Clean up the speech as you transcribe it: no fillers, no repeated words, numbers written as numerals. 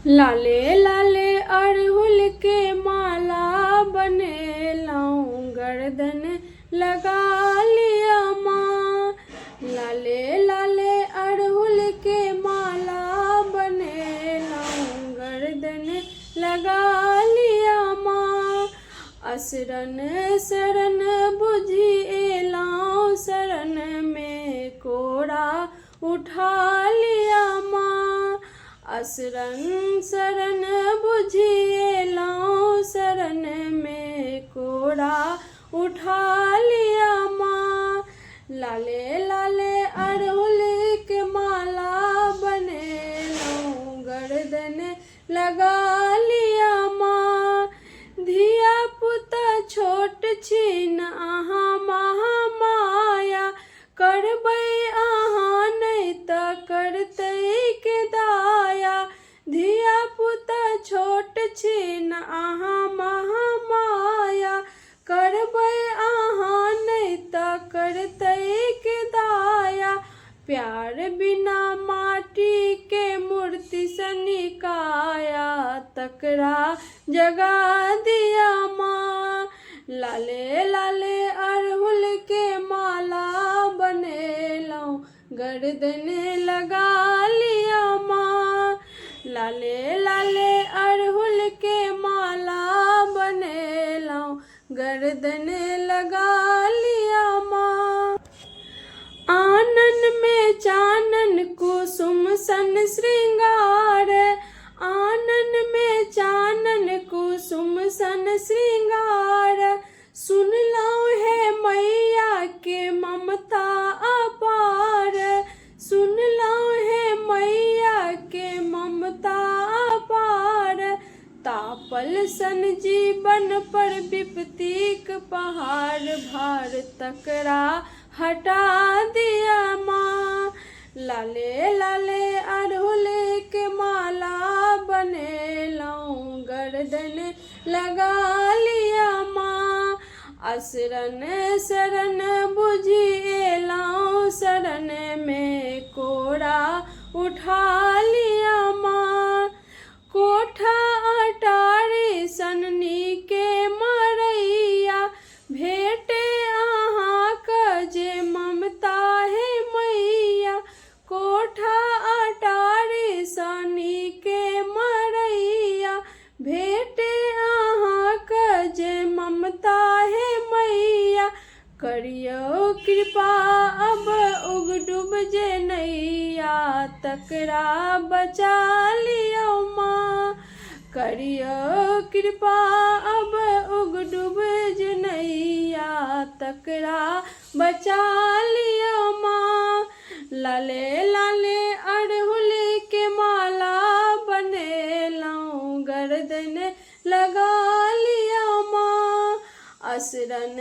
लाले लाले अड़हुल के माला बनेलाऊं गर्दन लगा लिया माँ। लाले लाले अड़हुल के माला बनेलाऊं गर्दन लगा लिया माँ। असरन शरण बुझी एलाऊं शरण में कोड़ा उठा लिया माँ। असरन शरण बुझिए लाऊं शरण में कोड़ा उठा लिया माँ। लाले लाले अड़हुल के माला बनेलाऊं गर्दन लगा लिया माँ। धिया पुता छोट छीन अहाँ महामाया करबै अहाँ नहीं त करतै के दाया। धिया पुता छोट छीन अहाँ महामाया करबै अहाँ नहीं त करतै के दाया। प्यार बिना माटी के मूर्ति सनिकाया तकरा जगा दिया माँ। लाले लाले अड़हुल के माला बनेलाऊं गर्दन लगा लिया माँ। लाले लाले अड़हुल के माला बनेलाऊं गर्दन लगा लिया माँ। आनन में चानन कुसुम सन श्रृंगार आनन में चानन कुसुम सन श्रृंगार। सुन लाऊं है मैया के ममता अपार सुन लाऊं है मैया के ममता अपार। तापल सन जीवन पर विपत्तिक पहाड़ भार तकरा हटा दिया माँ। लाले लाले अड़हुल के माला बनेलाऊं गर्दन लगा लिया माँ। असरन शरण बुझिए लाऊं शरण में कोड़ा उठा लिया माँ। कोठा अटारी सननी के मरैया भेटे अहाँ का जे ममता है मैया। कोठा अटारी सनी के मरैया भेटे अहाँ का जे ममता है मैया। करियो कृपा अब उग डूब जे नैया तकरा बचा लियो माँ। करियो कृपा अब उग डूब जे नैया तकरा बचा लियो माँ। लाले लाले अड़हुल के माला बनेलाऊं गर्दन लगा लिया माँ। असरन